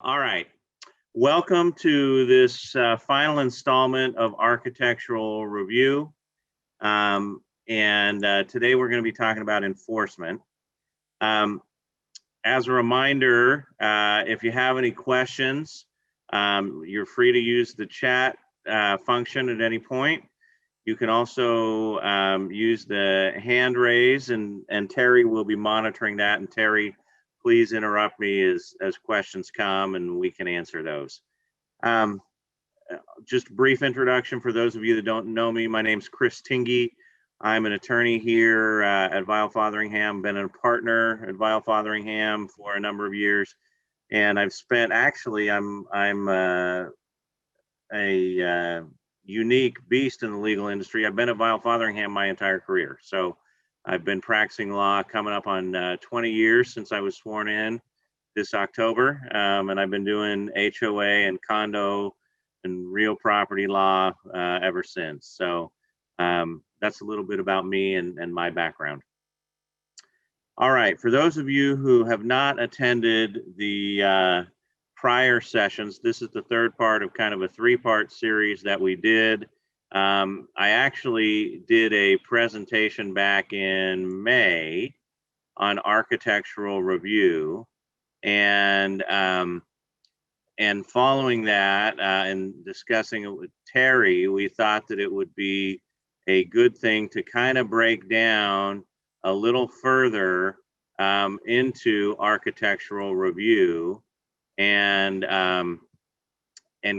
All right. Welcome to this final installment of Architectural Review. Today we're going to be talking about enforcement. As a reminder, if you have any questions, you're free to use the chat function at any point. You can also use the hand raise, and Terry will be monitoring that. And Terry, please interrupt me as questions come and we can answer those. Just a brief introduction for those of you that don't know me. My name's Chris Tingey. I'm an attorney here at Weil Fotheringham, been a partner at Weil Fotheringham for a number of years. And I've spent, actually, I'm a unique beast in the legal industry. I've been at Weil Fotheringham my entire career. So I've been practicing law coming up on 20 years since I was sworn in this October. And I've been doing HOA and condo and real property law ever since. So that's a little bit about me and my background. All right, for those of you who have not attended the prior sessions, this is the third part of kind of a three-part series that we did. I actually did a presentation back in May on architectural review, and following that and discussing it with Terry, we thought that it would be a good thing to kind of break down a little further into architectural review and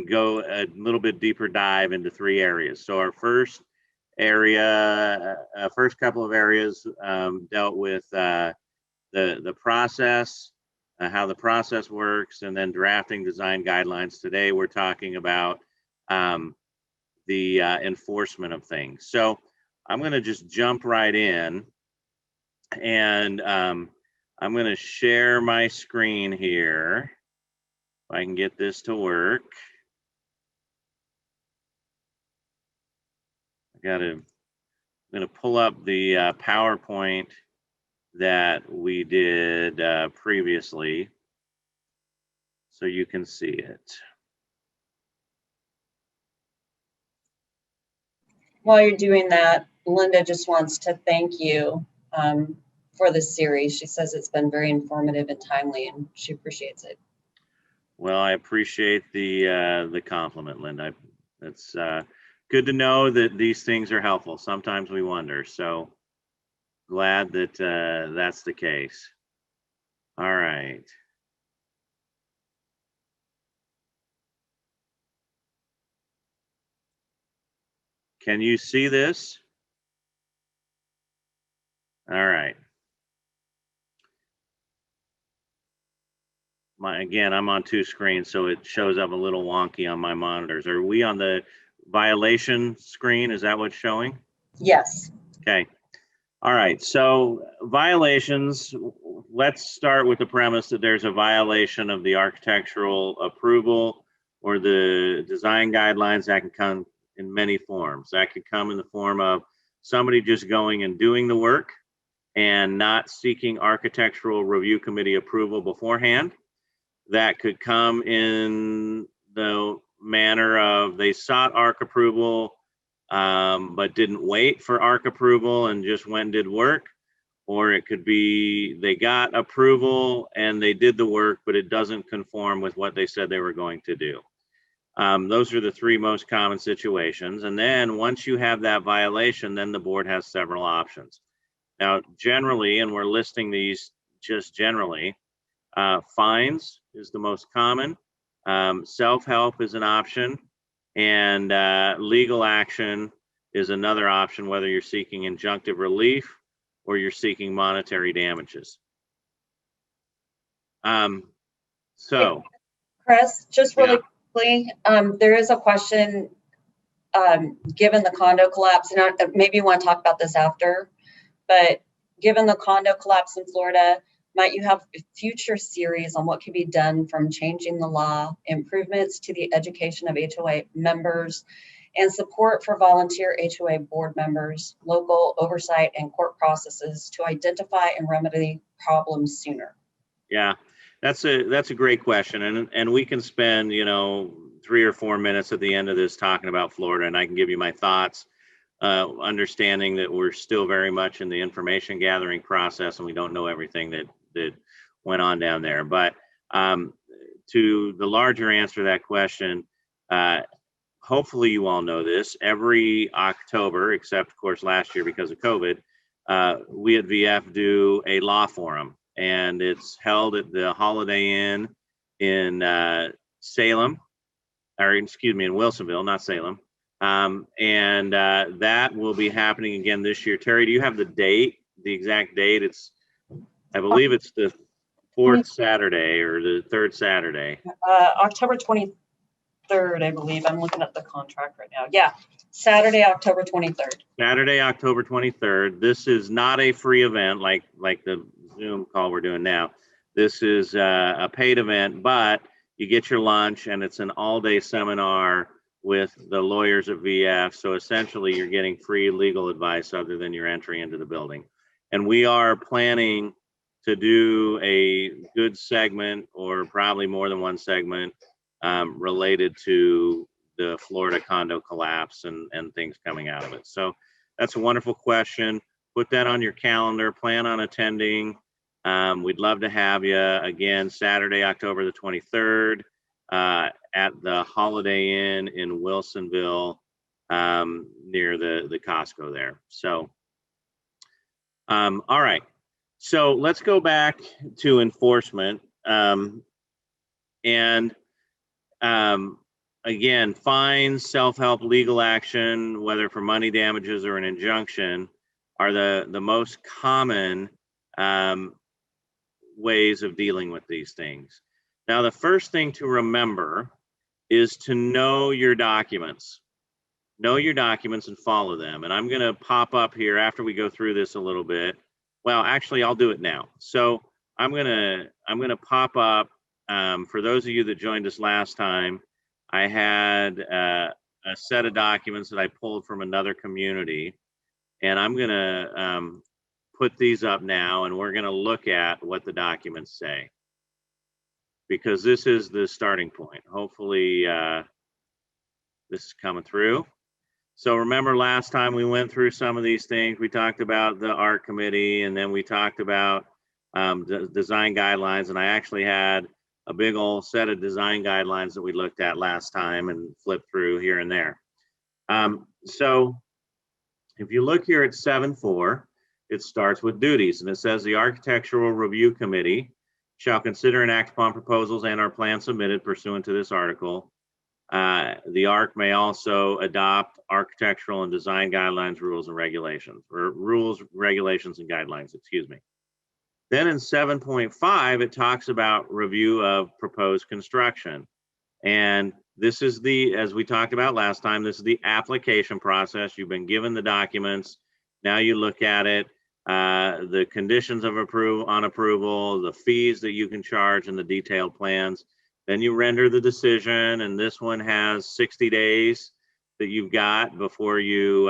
go a little bit deeper dive into three areas. So our first area, first couple of areas dealt with the process, how the process works, and then drafting design guidelines. Today we're talking about the enforcement of things. So I'm going to just jump right in, and I'm going to share my screen here. If I can get this to work. I'm going to pull up the PowerPoint that we did previously so you can see it. While you're doing that, Linda just wants to thank you for this series. She says it's been very informative and timely, and she appreciates it. Well, I appreciate the compliment, Linda. It's good to know that these things are helpful. Sometimes we wonder, so glad that that's the case. All right. Can you see this? All right. Again, I'm on two screens, so it shows up a little wonky on my monitors. Are we on the violation screen? Is that what's showing? Yes. Okay. All right. So violations, let's start with the premise that there's a violation of the architectural approval or the design guidelines. That can come in many forms. That could come in the form of somebody just going and doing the work and not seeking architectural review committee approval beforehand. That could come in the manner of they sought ARC approval but didn't wait for ARC approval and just went and did work. Or it could be they got approval and they did the work, but it doesn't conform with what they said they were going to do. Those are the three most common situations. And then once you have that violation, then the board has several options. Now, generally, and we're listing these just generally, fines is the most common. Self-help is an option, and legal action is another option, whether you're seeking injunctive relief or you're seeking monetary damages. So, Chris, just really quickly, there is a question, given the condo collapse, and maybe you want to talk about this after, but given the condo collapse in Florida, might you have a future series on what can be done from changing the law, improvements to the education of HOA members, and support for volunteer HOA board members, local oversight and court processes to identify and remedy problems sooner? Yeah, That's a great question, and we can spend 3 or 4 minutes at the end of this talking about Florida, and I can give you my thoughts, understanding that we're still very much in the information gathering process, and we don't know everything that went on down there. But to the larger answer to that question, hopefully you all know this. Every October, except of course last year because of COVID, we at VF do a law forum, and it's held at the Holiday Inn in Salem, or excuse me, in Wilsonville, not Salem. And that will be happening again this year. Terry, do you have the date, the exact date? I believe it's the 4th Saturday or the 3rd Saturday. October 23rd, I believe. I'm looking at the contract right now. Yeah, Saturday, October 23rd. Saturday, October 23rd. This is not a free event like the Zoom call we're doing now. This is a paid event, but you get your lunch, and it's an all-day seminar with the lawyers at VF. So essentially, you're getting free legal advice other than your entry into the building. And we are planning to do a good segment, or probably more than one segment, related to the Florida condo collapse and things coming out of it. So that's a wonderful question. Put that on your calendar, plan on attending. We'd love to have you again, Saturday, October the 23rd, at the Holiday Inn in Wilsonville, near the Costco there. So, all right. So let's go back to enforcement. Again, fines, self-help, legal action, whether for money damages or an injunction, are the most common ways of dealing with these things. Now, the first thing to remember is to know your documents. Know your documents and follow them. And I'm going to pop up here after we go through this a little bit. Well, actually, I'll do it now. So I'm gonna pop up. For those of you that joined us last time, I had a set of documents that I pulled from another community, and I'm gonna put these up now, and we're gonna look at what the documents say, because this is the starting point. Hopefully, this is coming through. So remember last time we went through some of these things. We talked about the ARC committee, and then we talked about the design guidelines, and I actually had a big old set of design guidelines that we looked at last time and flipped through here and there. So if you look here at 7.4, it starts with duties, and it says the Architectural Review Committee shall consider and act upon proposals and our plans submitted pursuant to this article. The ARC may also adopt architectural and design guidelines, rules, and regulations, or rules, regulations, and guidelines, excuse me. Then in 7.5, it talks about review of proposed construction. And this is as we talked about last time, this is the application process. You've been given the documents. Now you look at it, the conditions of approval, the fees that you can charge, and the detailed plans. Then you render the decision, and this one has 60 days that you've got before you,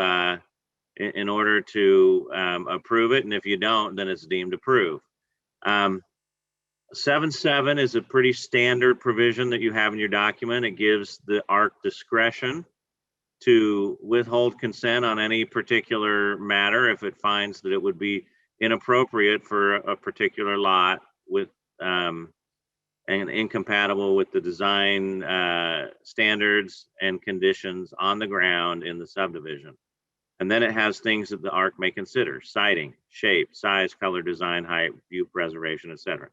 in order to approve it. And if you don't, then it's deemed approved. 7.7 is a pretty standard provision that you have in your document. It gives the ARC discretion to withhold consent on any particular matter if it finds that it would be inappropriate for a particular lot with and incompatible with the design standards and conditions on the ground in the subdivision. And then it has things that the ARC may consider: siding, shape, size, color, design, height, view preservation, etc.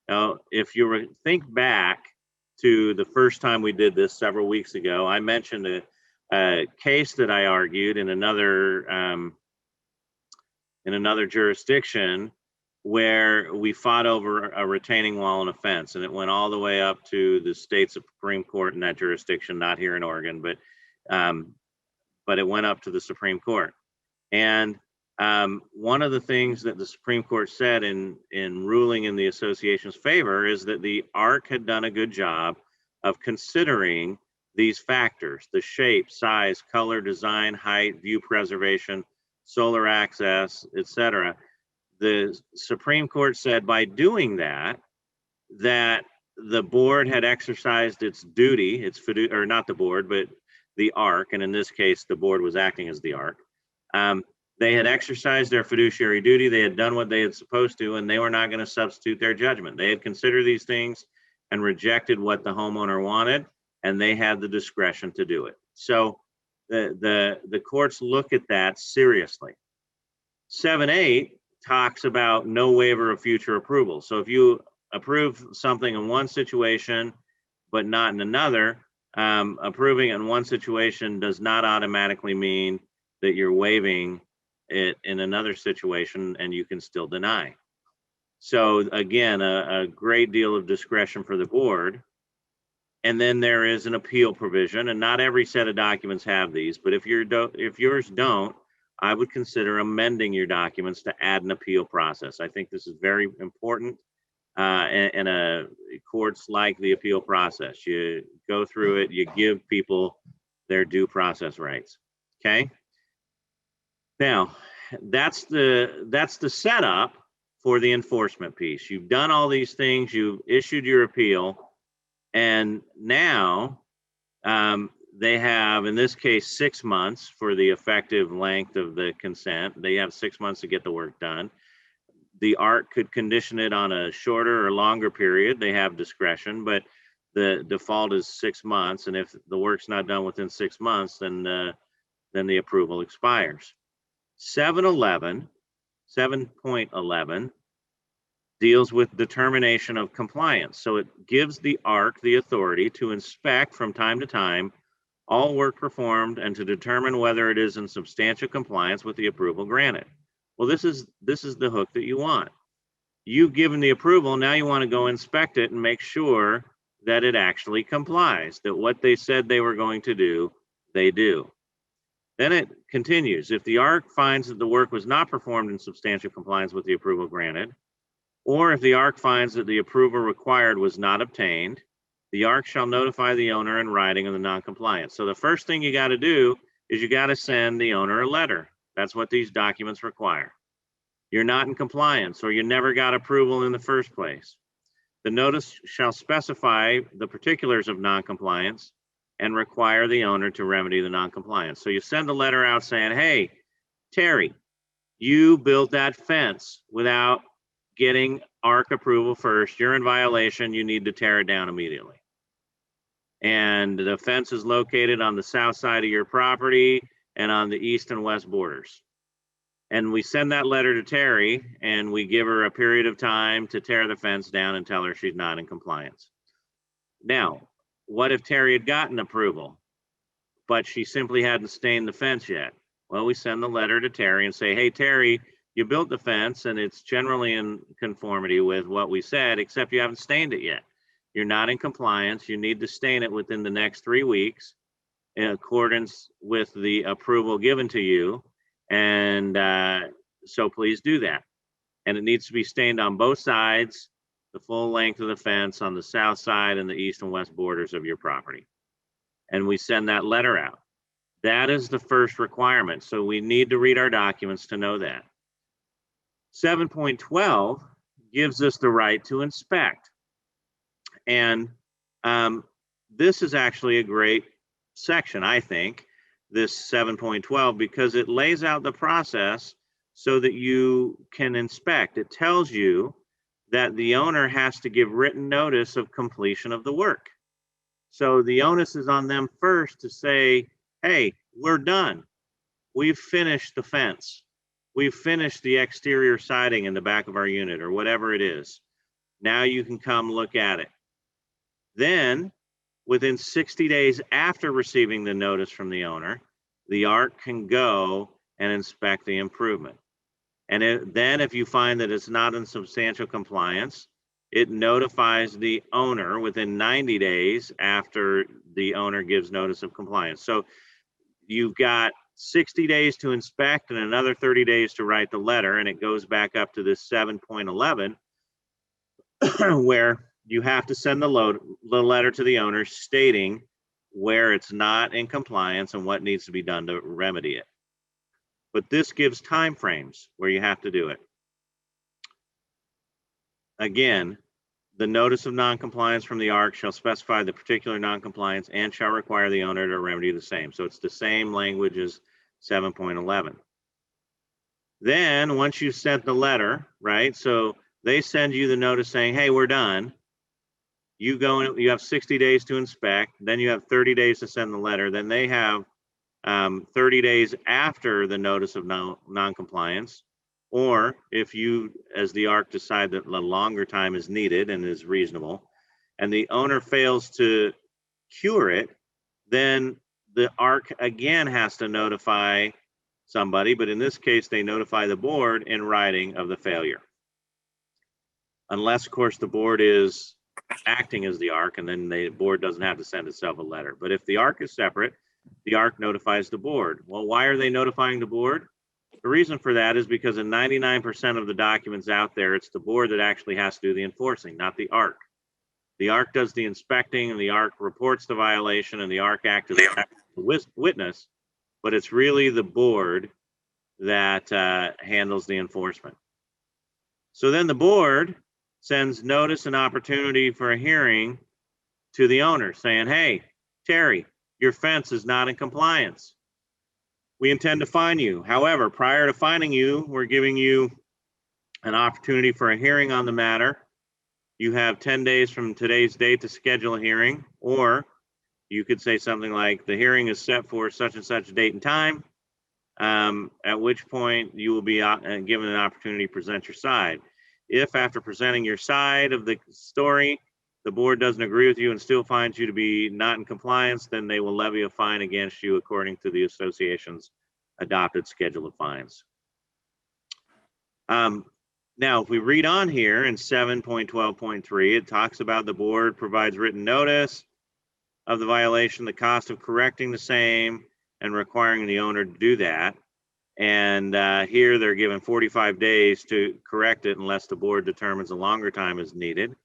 Now, if you think back to the first time we did this several weeks ago, I mentioned a case that I argued in another jurisdiction where we fought over a retaining wall and a fence, and it went all the way up to the state Supreme Court in that jurisdiction, not here in Oregon, but it went up to the Supreme Court. And one of the things that the Supreme Court said in ruling in the association's favor is that the ARC had done a good job of considering these factors: the shape, size, color, design, height, view preservation, solar access, etc. The Supreme Court said by doing that, that the board had exercised its duty, or not the board, but the ARC, and in this case, the board was acting as the ARC. They had exercised their fiduciary duty. They had done what they had supposed to, and they were not going to substitute their judgment. They had considered these things and rejected what the homeowner wanted, and they had the discretion to do it. So the courts look at that seriously. 7(8) talks about no waiver of future approval. So if you approve something in one situation, but not in another, approving in one situation does not automatically mean that you're waiving it in another situation, and you can still deny. So again, a great deal of discretion for the board. And then there is an appeal provision, and not every set of documents have these, but if yours don't, I would consider amending your documents to add an appeal process. I think this is very important. And courts like the appeal process. You go through it, you give people their due process rights. Okay. Now, that's the setup for the enforcement piece. You've done all these things, you've issued your appeal, and now they have, in this case, 6 months for the effective length of the consent. They have 6 months to get the work done. The ARC could condition it on a shorter or longer period. They have discretion, but the default is 6 months. And if the work's not done within 6 months, then the approval expires. 7.11 deals with determination of compliance. So it gives the ARC the authority to inspect from time to time all work performed and to determine whether it is in substantial compliance with the approval granted. Well, this is the hook that you want. You've given the approval, now you want to go inspect it and make sure that it actually complies, that what they said they were going to do, they do. Then it continues. If the ARC finds that the work was not performed in substantial compliance with the approval granted, or if the ARC finds that the approval required was not obtained, the ARC shall notify the owner in writing of the non-compliance. So the first thing you got to do is you got to send the owner a letter. That's what these documents require. You're not in compliance, or you never got approval in the first place. The notice shall specify the particulars of non-compliance and require the owner to remedy the non-compliance. So you send a letter out saying, hey, Terry, you built that fence without getting ARC approval first. You're in violation. You need to tear it down immediately. And the fence is located on the south side of your property and on the east and west borders. And we send that letter to Terry, and we give her a period of time to tear the fence down and tell her she's not in compliance. Now, what if Terry had gotten approval, but she simply hadn't stained the fence yet? Well, we send the letter to Terry and say, hey, Terry, you built the fence and it's generally in conformity with what we said, except you haven't stained it yet. You're not in compliance. You need to stain it within the next 3 weeks in accordance with the approval given to you. And so please do that. And it needs to be stained on both sides, the full length of the fence on the south side and the east and west borders of your property. And we send that letter out. That is the first requirement. So we need to read our documents to know that. 7.12 gives us the right to inspect. And this is actually a great section, I think, this 7.12, because it lays out the process so that you can inspect. It tells you that the owner has to give written notice of completion of the work. So the onus is on them first to say, hey, we're done. We've finished the fence. We've finished the exterior siding in the back of our unit or whatever it is. Now you can come look at it. Then within 60 days after receiving the notice from the owner, the ARC can go and inspect the improvement. And then if you find that it's not in substantial compliance, it notifies the owner within 90 days after the owner gives notice of compliance. So you've got 60 days to inspect and another 30 days to write the letter, and it goes back up to this 7.11 where you have to send the letter to the owner stating where it's not in compliance and what needs to be done to remedy it. But this gives time frames where you have to do it. Again, the notice of noncompliance from the ARC shall specify the particular noncompliance and shall require the owner to remedy the same. So it's the same language as 7.11. Then once you sent the letter, right? So they send you the notice saying, hey, we're done. You go and you have 60 days to inspect. Then you have 30 days to send the letter. Then they have 30 days after the notice of noncompliance. Or if you, as the ARC, decide that a longer time is needed and is reasonable, and the owner fails to cure it, then the ARC again has to notify somebody, but in this case, they notify the board in writing of the failure. Unless, of course, the board is acting as the ARC, and then the board doesn't have to send itself a letter. But if the ARC is separate, the ARC notifies the board. Well, why are they notifying the board? The reason for that is because in 99% of the documents out there, it's the board that actually has to do the enforcing, not the ARC. The ARC does the inspecting, and the ARC reports the violation, and the ARC acts as a witness, but it's really the board that handles the enforcement. So then the board sends notice and opportunity for a hearing to the owner saying, hey, Terry, your fence is not in compliance. We intend to fine you. However, prior to fining you, we're giving you an opportunity for a hearing on the matter. You have 10 days from today's date to schedule a hearing, or you could say something like, the hearing is set for such and such date and time, at which point you will be given an opportunity to present your side. If after presenting your side of the story, the board doesn't agree with you and still finds you to be not in compliance, then they will levy a fine against you according to the association's adopted schedule of fines. Now, if we read on here in 7.12.3, it talks about the board provides written notice of the violation, the cost of correcting the same, and requiring the owner to do that. And here they're given 45 days to correct it unless the board determines a longer time is needed.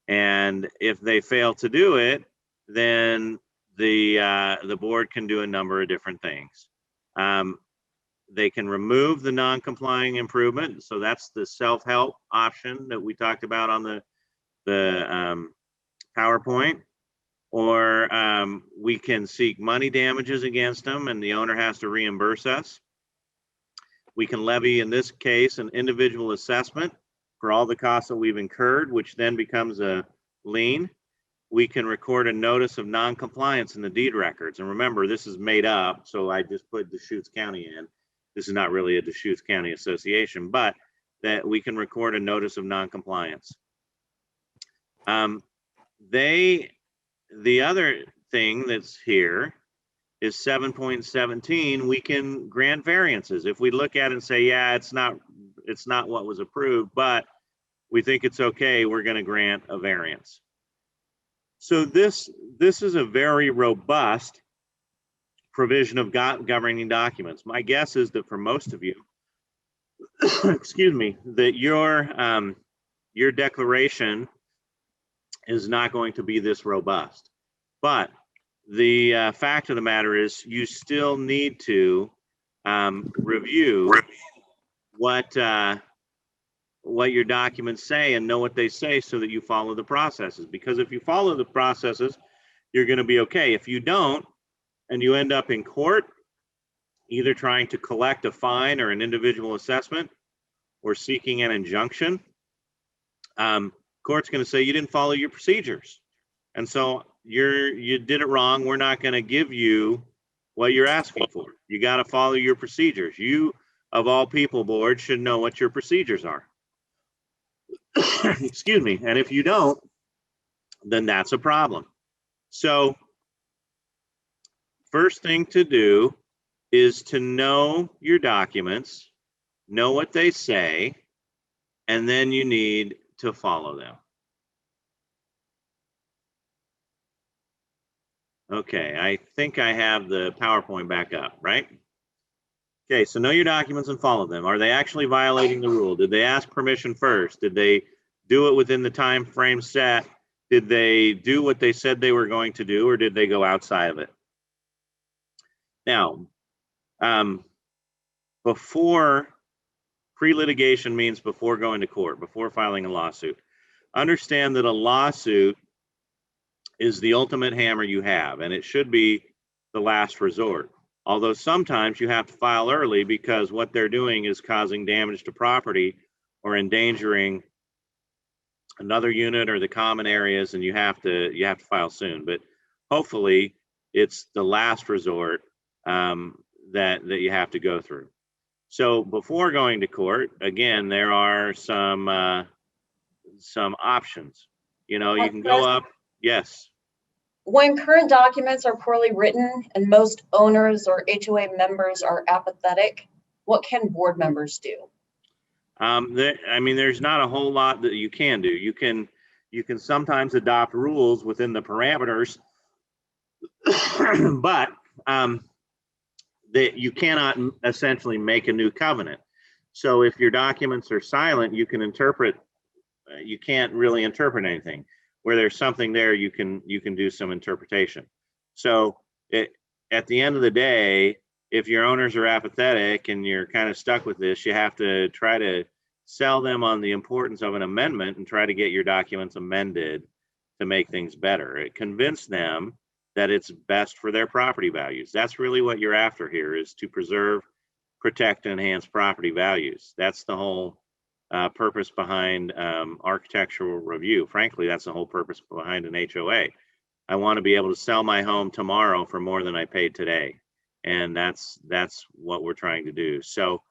And if they fail to do it, then the board can do a number of different things. They can remove the non-complying improvement. So that's the self-help option that we talked about on the PowerPoint. Or we can seek money damages against them and the owner has to reimburse us. We can levy, in this case, an individual assessment for all the costs that we've incurred, which then becomes a lien. We can record a notice of non-compliance in the deed records. And remember, this is made up, so I just put Deschutes County in. This is not really a Deschutes County association, but that we can record a notice of non-compliance. The other thing that's here is 7.17. We can grant variances. If we look at it and say, yeah, it's not what was approved, but we think it's okay, we're going to grant a variance. So this is a very robust provision of governing documents. My guess is that for most of you, excuse me, that your declaration is not going to be this robust. But the fact of the matter is you still need to review what your documents say and know what they say so that you follow the processes. Because if you follow the processes, you're going to be okay. If you don't, and you end up in court, either trying to collect a fine or an individual assessment or seeking an injunction, court's going to say you didn't follow your procedures. And so you did it wrong. We're not going to give you what you're asking for. You got to follow your procedures. You, of all people, board, should know what your procedures are. Excuse me. And if you don't, then that's a problem. So first thing to do is to know your documents, know what they say, and then you need to follow them. Okay, I think I have the PowerPoint back up, right? Okay, so know your documents and follow them. Are they actually violating the rule? Did they ask permission first? Did they do it within the time frame set? Did they do what they said they were going to do, or did they go outside of it? Now, before pre-litigation means before going to court, before filing a lawsuit. understand that a lawsuit is the ultimate hammer you have, and it should be the last resort. Although sometimes you have to file early because what they're doing is causing damage to property or endangering another unit or the common areas, and you have to file soon. But hopefully, it's the last resort that you have to go through. So before going to court, again, there are some options. You know, you can go up. Yes. When current documents are poorly written and most owners or HOA members are apathetic, what can board members do? I mean, there's not a whole lot that you can do. You can sometimes adopt rules within the parameters, but that you cannot essentially make a new covenant. So if your documents are silent, you can interpret. You can't really interpret anything. Where there's something there, you can do some interpretation. So at the end of the day, if your owners are apathetic and you're kind of stuck with this, you have to try to sell them on the importance of an amendment and try to get your documents amended to make things better. Convince them that it's best for their property values. That's really what you're after here, is to preserve, protect, and enhance property values. That's the whole purpose behind architectural review. Frankly, that's the whole purpose behind an HOA. I want to be able to sell my home tomorrow for more than I paid today. And that's what we're trying to do. So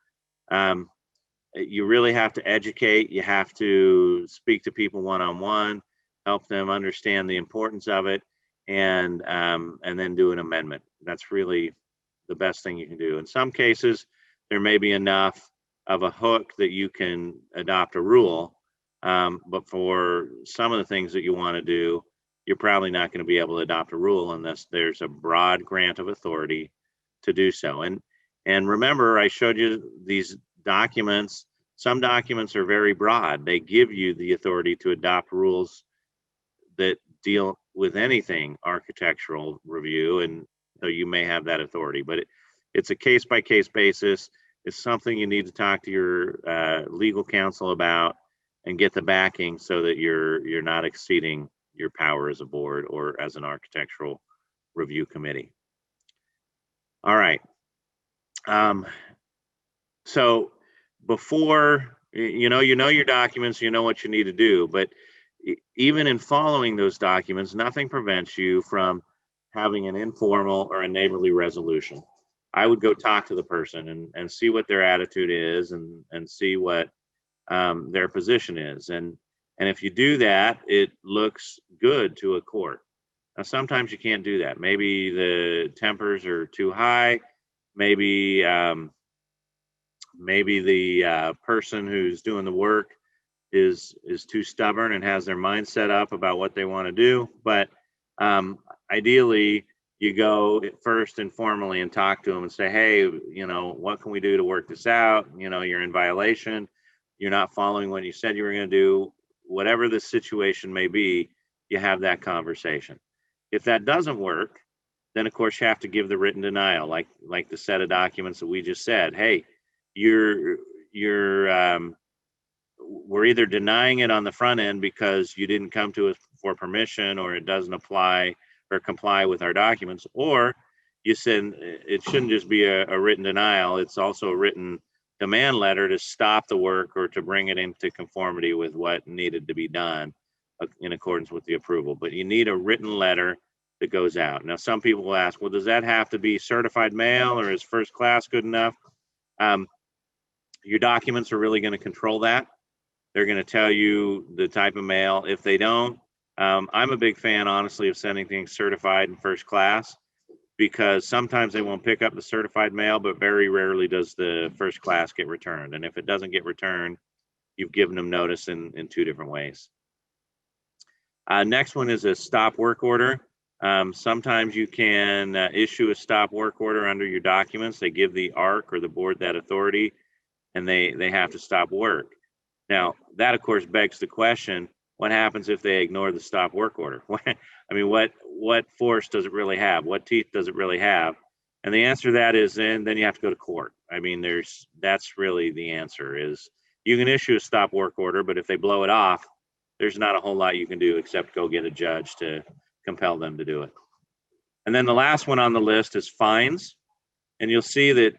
you really have to educate. You have to speak to people one-on-one, help them understand the importance of it, and then do an amendment. That's really the best thing you can do. In some cases, there may be enough of a hook that you can adopt a rule, but for some of the things that you want to do, you're probably not going to be able to adopt a rule unless there's a broad grant of authority to do so. And remember, I showed you these documents. Some documents are very broad. They give you the authority to adopt rules that deal with anything architectural review, and so you may have that authority, but it's a case-by-case basis. It's something you need to talk to your legal counsel about and get the backing so that you're not exceeding your power as a board or as an architectural review committee. All right. So before, you know your documents, you know what you need to do, but even in following those documents, nothing prevents you from having an informal or a neighborly resolution. I would go talk to the person and see what their attitude is and see what their position is. And if you do that, it looks good to a court. Now, sometimes you can't do that. Maybe the tempers are too high. Maybe the person who's doing the work is too stubborn and has their mind set up about what they want to do. But ideally, you go first informally and talk to them and say, hey, you know, what can we do to work this out? You know, you're in violation. You're not following what you said you were going to do. Whatever the situation may be, you have that conversation. If that doesn't work, then of course you have to give the written denial, like the set of documents that we just said. Hey, we're either denying it on the front end because you didn't come to us for permission, or it doesn't apply or comply with our documents, or you said it shouldn't just be a written denial. It's also a written demand letter to stop the work or to bring it into conformity with what needed to be done in accordance with the approval. But you need a written letter that goes out. Now, some people will ask, well, does that have to be certified mail, or is first class good enough? Your documents are really going to control that. They're going to tell you the type of mail. If they don't, I'm a big fan, honestly, of sending things certified in first class, because sometimes they won't pick up the certified mail, but very rarely does the first class get returned. And if it doesn't get returned, you've given them notice in two different ways. Next one is a stop work order. Sometimes you can issue a stop work order under your documents. They give the ARC or the board that authority, and they have to stop work. Now, that of course begs the question, what happens if they ignore the stop work order? I mean, what force does it really have? What teeth does it really have? And the answer to that is then you have to go to court. I mean, that's really the answer. Is you can issue a stop work order, but if they blow it off, there's not a whole lot you can do except go get a judge to compel them to do it. And then the last one on the list is fines. And you'll see that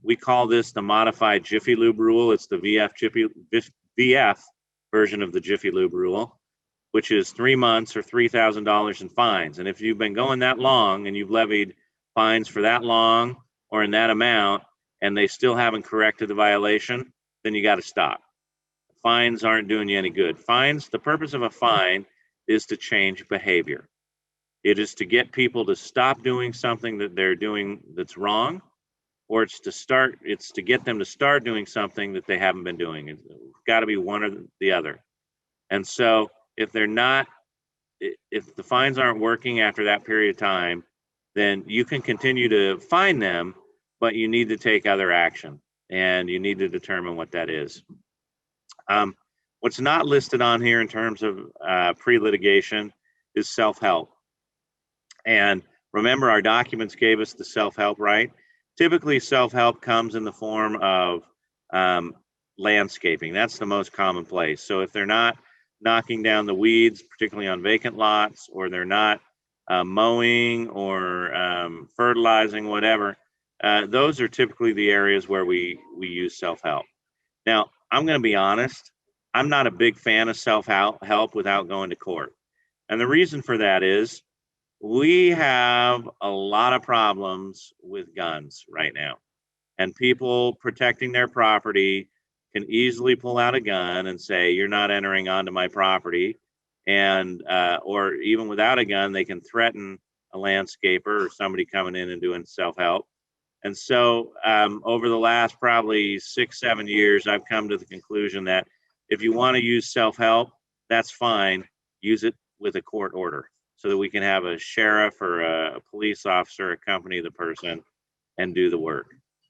we call this the modified Jiffy Lube rule. It's the VF version of the Jiffy Lube rule, which is 3 months or $3,000 in fines. And if you've been going that long and you've levied fines for that long or in that amount, and they still haven't corrected the violation, then you got to stop. Fines aren't doing you any good. Fines, the purpose of a fine is to change behavior. It is to get people to stop doing something that they're doing that's wrong, or it's to get them to start doing something that they haven't been doing. It's got to be one or the other. And so if the fines aren't working after that period of time, then you can continue to fine them, but you need to take other action, and you need to determine what that is. What's not listed on here in terms of pre-litigation is self-help. And remember, our documents gave us the self-help right. Typically, self-help comes in the form of landscaping. That's the most common place. So if they're not knocking down the weeds, particularly on vacant lots, or they're not mowing or fertilizing, whatever, those are typically the areas where we use self-help. Now, I'm going to be honest, I'm not a big fan of self-help without going to court. And the reason for that is we have a lot of problems with guns right now. And people protecting their property can easily pull out a gun and say, you're not entering onto my property. And or even without a gun, they can threaten a landscaper or somebody coming in and doing self-help. And so over the last probably 6-7 years, I've come to the conclusion that if you want to use self-help, that's fine. Use it with a court order so that we can have a sheriff or a police officer accompany the person and do the work.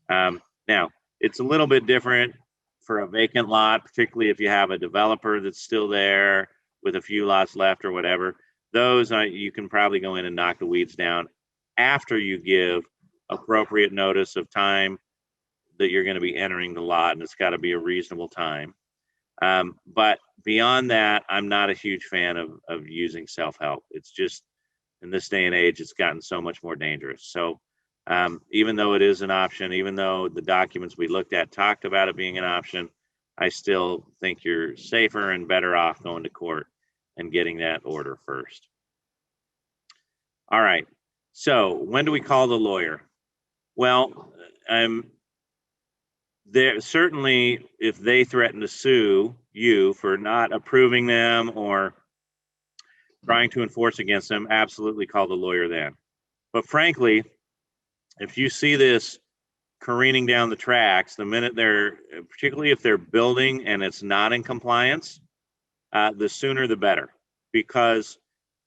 Now, it's a little bit different for a vacant lot, particularly if you have a developer that's still there with a few lots left or whatever. Those you can probably go in and knock the weeds down after you give appropriate notice of time that you're going to be entering the lot, and it's got to be a reasonable time. But beyond that, I'm not a huge fan of using self-help. It's just, in this day and age, it's gotten so much more dangerous. So even though it is an option, even though the documents we looked at talked about it being an option, I still think you're safer and better off going to court and getting that order first. All right. So when do we call the lawyer? Well, there certainly, if they threaten to sue you for not approving them or trying to enforce against them, absolutely call the lawyer then. But frankly, if you see this careening down the tracks, the minute particularly if they're building and it's not in compliance, the sooner the better, because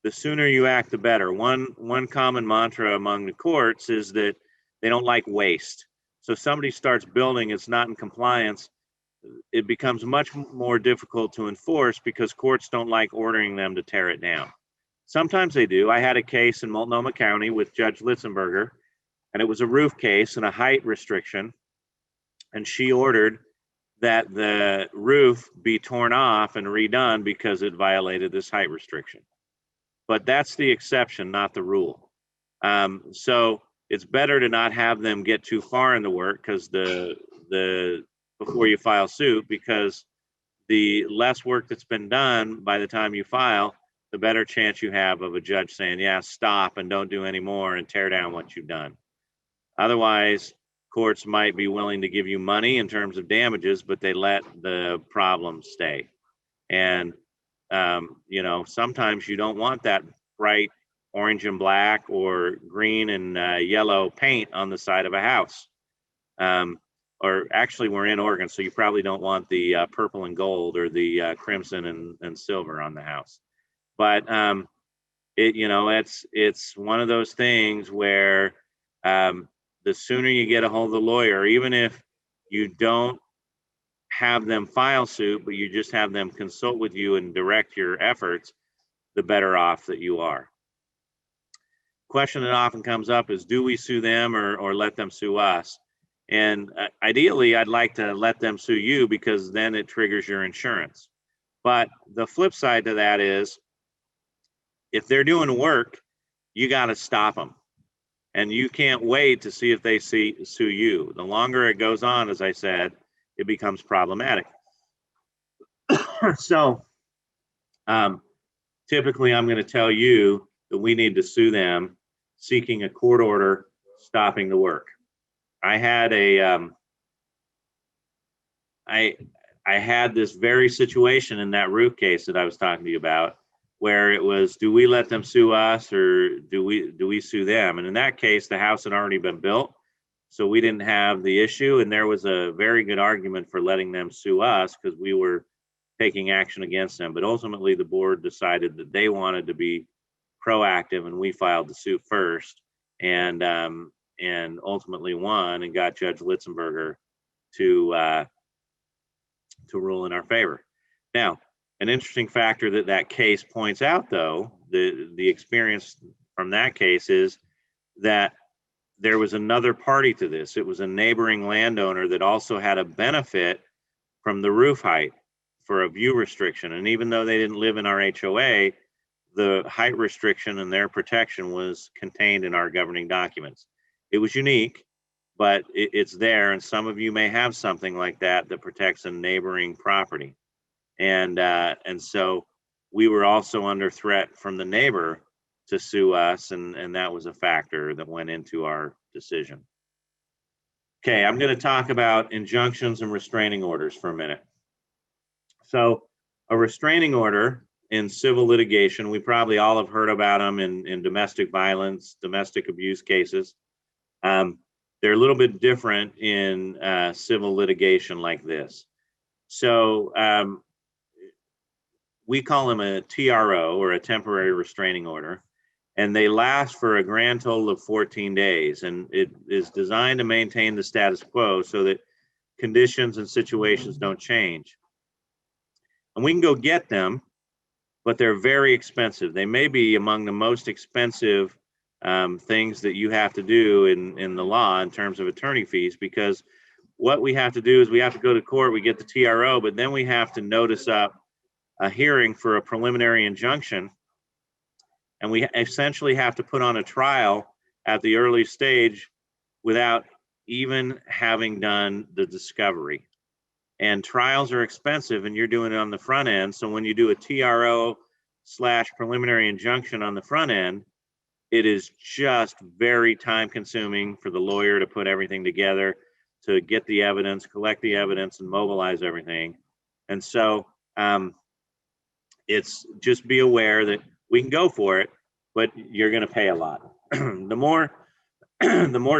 the sooner you act, the better. One common mantra among the courts is that they don't like waste. So if somebody starts building, it's not in compliance, it becomes much more difficult to enforce because courts don't like ordering them to tear it down. Sometimes they do. I had a case in Multnomah County with Judge Litzenberger, and it was a roof case and a height restriction. And she ordered that the roof be torn off and redone because it violated this height restriction. But that's the exception, not the rule. So it's better to not have them get too far in the work because before you file suit, because the less work that's been done by the time you file, the better chance you have of a judge saying, yeah, stop and don't do any more and tear down what you've done. Otherwise, courts might be willing to give you money in terms of damages, but they let the problem stay. And, sometimes you don't want that bright orange and black or green and yellow paint on the side of a house. Or actually, we're in Oregon, so you probably don't want the purple and gold or the crimson and silver on the house. But it's one of those things where the sooner you get a hold of the lawyer, even if you don't have them file suit, but you just have them consult with you and direct your efforts, the better off that you are. Question that often comes up is, do we sue them or let them sue us? And ideally, I'd like to let them sue you because then it triggers your insurance. But the flip side to that is, if they're doing work, you got to stop them. And you can't wait to see if they sue you. The longer it goes on, as I said, it becomes problematic. So typically I'm going to tell you that we need to sue them, seeking a court order stopping the work. I had I had this very situation in that roof case that I was talking to you about, where it was, do we let them sue us or do we sue them? And in that case, the house had already been built, so we didn't have the issue. And there was a very good argument for letting them sue us because we were taking action against them. But ultimately, the board decided that they wanted to be proactive, and we filed the suit first, and ultimately won and got Judge Litzenberger to rule in our favor. Now, an interesting factor that case points out, though, the experience from that case is that there was another party to this. It was a neighboring landowner that also had a benefit from the roof height for a view restriction. And even though they didn't live in our HOA, the height restriction and their protection was contained in our governing documents. It was unique, but it's there. And some of you may have something like that that protects a neighboring property. And so we were also under threat from the neighbor to sue us, and that was a factor that went into our decision. Okay, I'm going to talk about injunctions and restraining orders for a minute. So a restraining order in civil litigation, we probably all have heard about them in domestic violence, domestic abuse cases. They're a little bit different in civil litigation like this. So we call them a TRO, or a temporary restraining order, and they last for a grand total of 14 days. And it is designed to maintain the status quo so that conditions and situations don't change. And we can go get them, but they're very expensive. They may be among the most expensive things that you have to do in the law in terms of attorney fees, because what we have to do is we have to go to court, we get the TRO, but then we have to notice up a hearing for a preliminary injunction. And we essentially have to put on a trial at the early stage without even having done the discovery. And trials are expensive, and you're doing it on the front end. So when you do a TRO/preliminary injunction on the front end, it is just very time consuming for the lawyer to put everything together, to get the evidence, collect the evidence, and mobilize everything. And so it's just be aware that we can go for it, but you're going to pay a lot. The more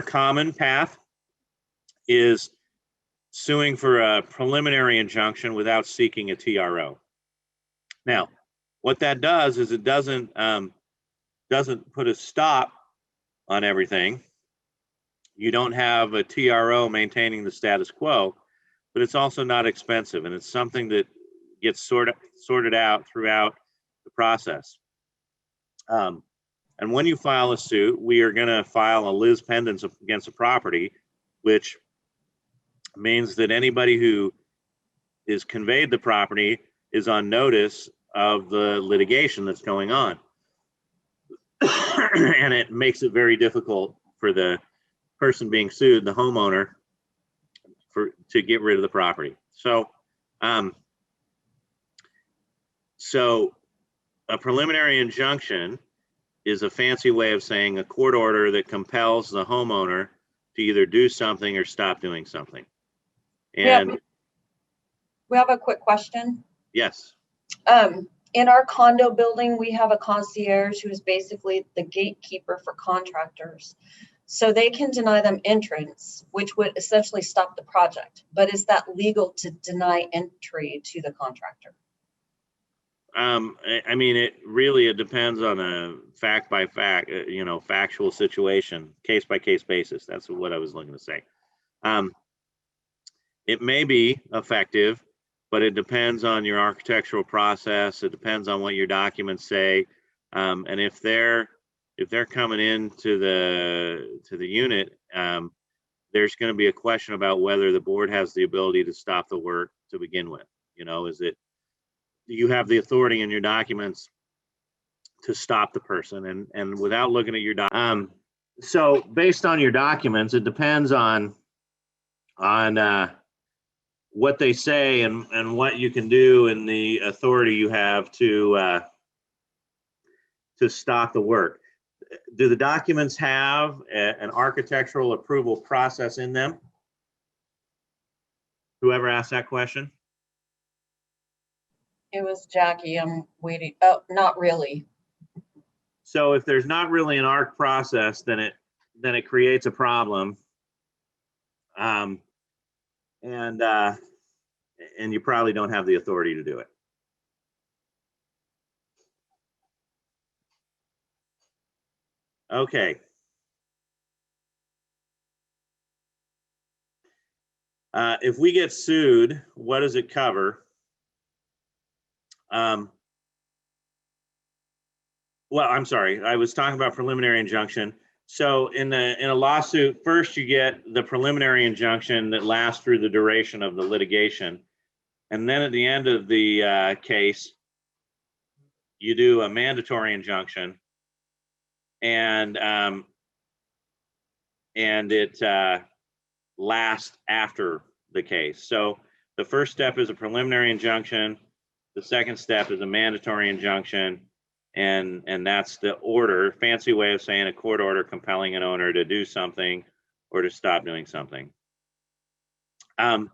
common path is suing for a preliminary injunction without seeking a TRO. Now, what that does is it doesn't put a stop on everything. You don't have a TRO maintaining the status quo, but it's also not expensive, and it's something that gets sorted out throughout the process. And when you file a suit, we are going to file a lis pendens against a property, which means that anybody who is conveyed the property is on notice of the litigation that's going on. And it makes it very difficult for the person being sued, the homeowner, to get rid of the property. So a preliminary injunction is a fancy way of saying a court order that compels the homeowner to either do something or stop doing something. And we have a quick question. Yes. In our condo building, we have a concierge who is basically the gatekeeper for contractors. So they can deny them entrance, which would essentially stop the project. But is that legal to deny entry to the contractor? I mean, it depends on a fact by fact, factual situation, case by case basis. That's what I was looking to say. It may be effective, but it depends on your architectural process. It depends on what your documents say. And if they're coming into the unit, there's going to be a question about whether the board has the ability to stop the work to begin with. Is it you have the authority in your documents to stop the person, and without looking at your so based on your documents, it depends on what they say and what you can do and the authority you have to stop the work. Do the documents have an architectural approval process in them? Whoever asked that question? It was Jackie. I'm waiting. Oh, not really. So if there's not really an ARC process, then it creates a problem. And you probably don't have the authority to do it. Okay. If we get sued, what does it cover? Well, I'm sorry. I was talking about preliminary injunction. So in a lawsuit, first you get the preliminary injunction that lasts through the duration of the litigation. And then at the end of the case, you do a mandatory injunction, and it lasts after the case. So the first step is a preliminary injunction. The second step is a mandatory injunction, and that's the order, fancy way of saying a court order compelling an owner to do something or to stop doing something. The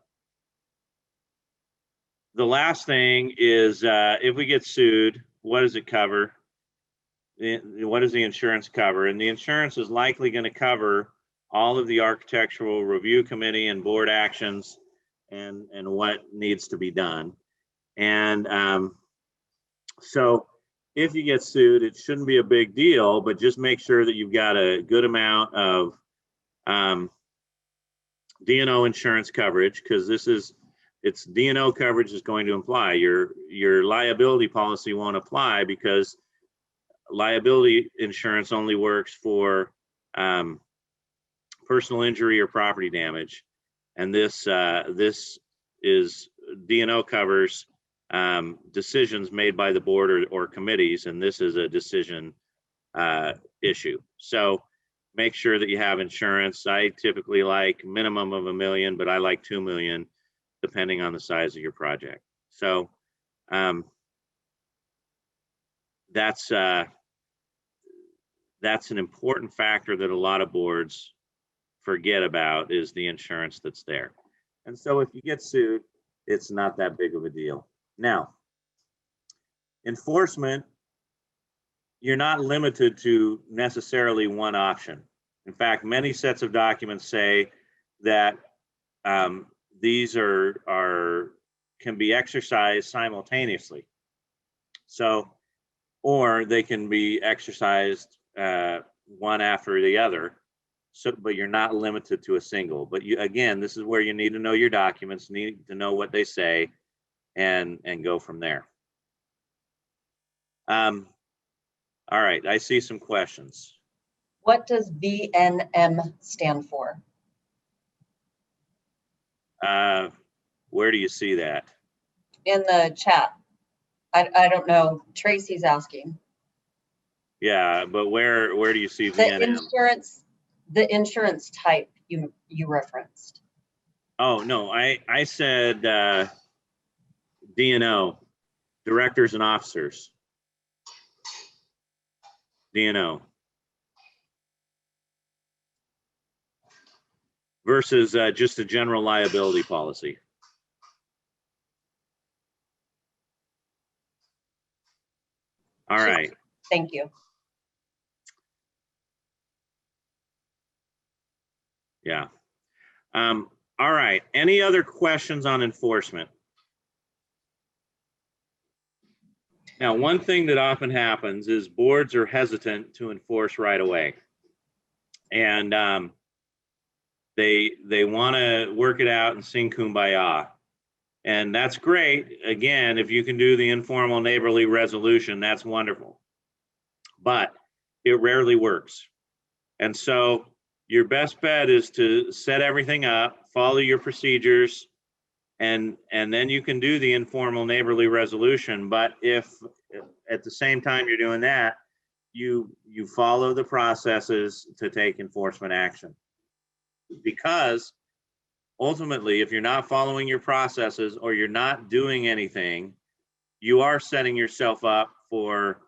last thing is if we get sued, what does it cover? What does the insurance cover? And the insurance is likely going to cover all of the architectural review committee and board actions and what needs to be done. And so if you get sued, it shouldn't be a big deal, but just make sure that you've got a good amount of D&O insurance coverage, because it's D&O coverage is going to imply your liability policy won't apply, because liability insurance only works for personal injury or property damage, and this is D&O covers decisions made by the board or committees, and this is a decision issue. So make sure that you have insurance. I typically like minimum of $1 million, but I like $2 million depending on the size of your project. So that's an important factor that a lot of boards forget about, is the insurance that's there. And so if you get sued, it's not that big of a deal. Now, enforcement, you're not limited to necessarily one option. In fact, many sets of documents say that these can be exercised simultaneously. So, or they can be exercised one after the other. So, but you're not limited to a single. But again, this is where you need to know your documents, need to know what they say, and go from there. All right, I see some questions. What does VNM stand for? Where do you see that? In the chat. I don't know. Tracy's asking. Yeah, but where do you see VNM? The insurance type you referenced. Oh no, I said D&O, directors and officers. D&O versus just a general liability policy. All right. Thank you. Yeah. All right. Any other questions on enforcement? Now, one thing that often happens is boards are hesitant to enforce right away. And they want to work it out and sing kumbaya. And that's great. Again, if you can do the informal neighborly resolution, that's wonderful. But it rarely works. And so your best bet is to set everything up, follow your procedures, and then you can do the informal neighborly resolution. But if at the same time you're doing that, you follow the processes to take enforcement action. Because ultimately, if you're not following your processes or you're not doing anything, you are setting yourself up for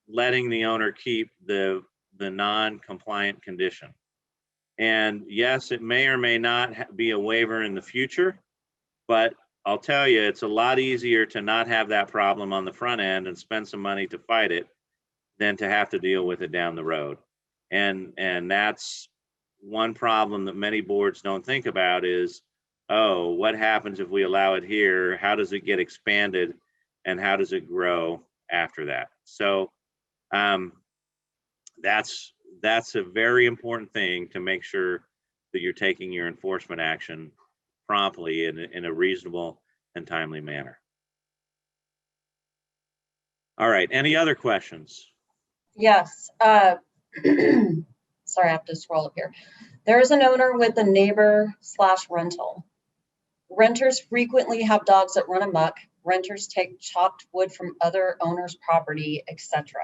letting the owner keep the non-compliant condition. And yes, it may or may not be a waiver in the future, but I'll tell you, it's a lot easier to not have that problem on the front end and spend some money to fight it than to have to deal with it down the road. And that's one problem that many boards don't think about is, oh, what happens if we allow it here? How does it get expanded? And how does it grow after that? So that's a very important thing to make sure that you're taking your enforcement action promptly in a reasonable and timely manner. All right, any other questions? Yes. Sorry, I have to scroll up here. There is an owner with a neighbor/rental. Renters frequently have dogs that run amok. Renters take chopped wood from other owners' property, etc.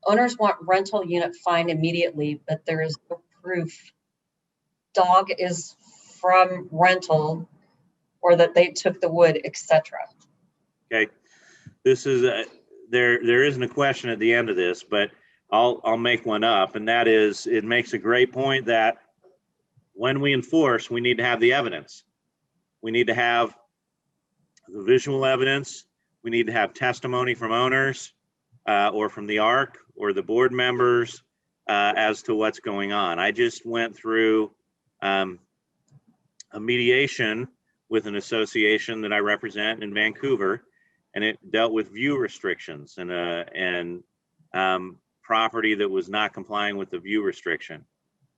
Owners want rental unit fined immediately, but there is no proof dog is from rental or that they took the wood, etc. Okay, this is there isn't a question at the end of this, but I'll make one up, and that is, it makes a great point that when we enforce, we need to have the evidence. We need to have the visual evidence. We need to have testimony from owners or from the ARC or the board members as to what's going on. I just went through a mediation with an association that I represent in Vancouver, and it dealt with view restrictions and property that was not complying with the view restriction.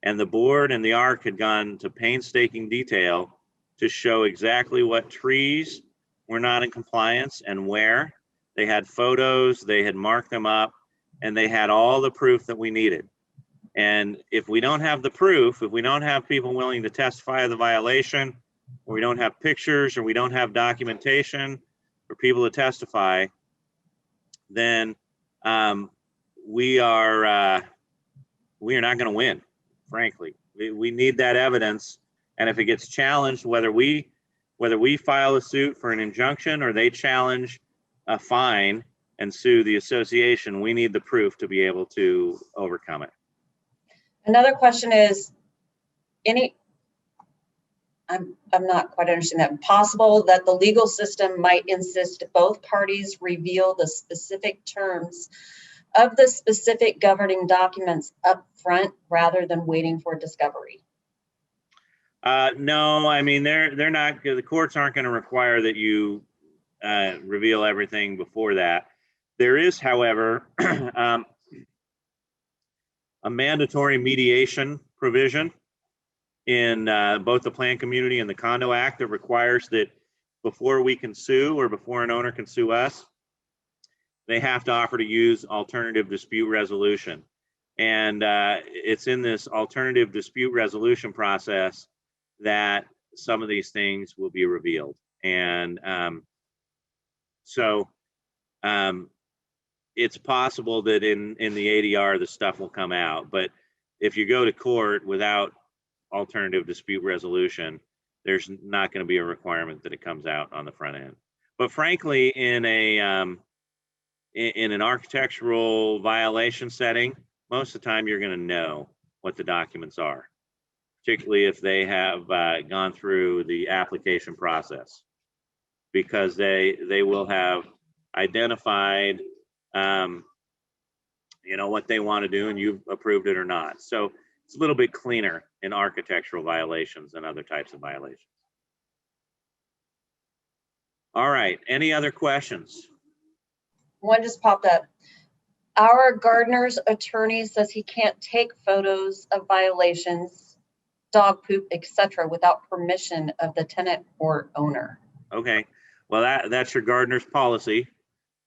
And the board and the ARC had gone to painstaking detail to show exactly what trees were not in compliance and where. They had photos, they had marked them up, and they had all the proof that we needed. And if we don't have the proof, if we don't have people willing to testify of the violation, or we don't have pictures, or we don't have documentation for people to testify, then we are not going to win, frankly. We need that evidence, and if it gets challenged, whether we file a suit for an injunction or they challenge a fine and sue the association, we need the proof to be able to overcome it. Another question is, I'm not quite understanding that. Possible that the legal system might insist both parties reveal the specific terms of the specific governing documents up front rather than waiting for discovery. No, I mean, they're not, the courts aren't going to require that you reveal everything before that. There is, however, a mandatory mediation provision in both the Planned Community and the Condo Act that requires that before we can sue or before an owner can sue us, they have to offer to use alternative dispute resolution. And it's in this alternative dispute resolution process that some of these things will be revealed. And so it's possible that in the ADR, the stuff will come out. But if you go to court without alternative dispute resolution, there's not going to be a requirement that it comes out on the front end. But frankly, in an architectural violation setting, most of the time you're going to know what the documents are, particularly if they have gone through the application process, because they will have identified what they want to do, and you've approved it or not. So it's a little bit cleaner in architectural violations than other types of violations. All right, any other questions? One just popped up. Our gardener's attorney says he can't take photos of violations, dog poop, etc., without permission of the tenant or owner. Okay, well, that's your gardener's policy,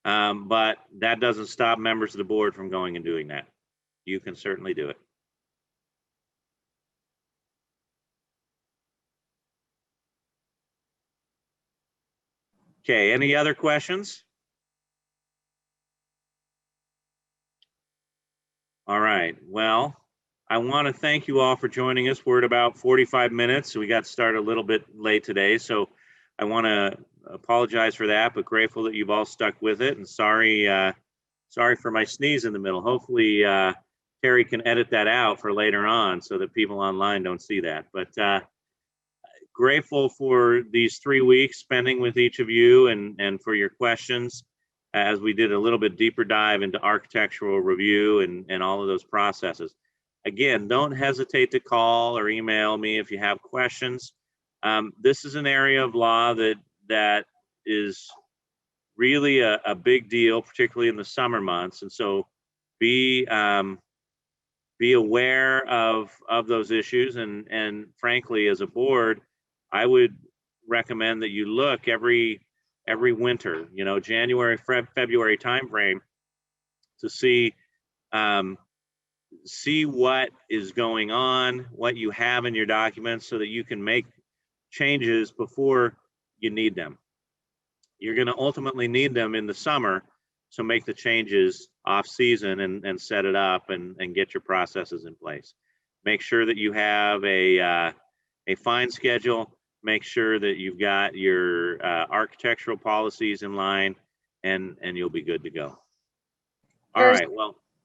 but that doesn't stop members of the board from going and doing that. You can certainly do it. Okay, any other questions? All right, well, I want to thank you all for joining us. We're at about 45 minutes. We got started a little bit late today, so I want to apologize for that, but grateful that you've all stuck with it. And sorry for my sneeze in the middle. Hopefully, Terry can edit that out for later on so that people online don't see that. But grateful for these 3 weeks spending with each of you and for your questions as we did a little bit deeper dive into architectural review and all of those processes. Again, don't hesitate to call or email me if you have questions. This is an area of law that is really a big deal, particularly in the summer months. And so be aware of those issues. And frankly, as a board, I would recommend that you look every winter, January, February timeframe to see what is going on, what you have in your documents so that you can make changes before you need them. You're going to ultimately need them in the summer, so make the changes off season and set it up and get your processes in place. Make sure that you have a fine schedule. Make sure that you've got your architectural policies in line, and you'll be good to go. All right, well.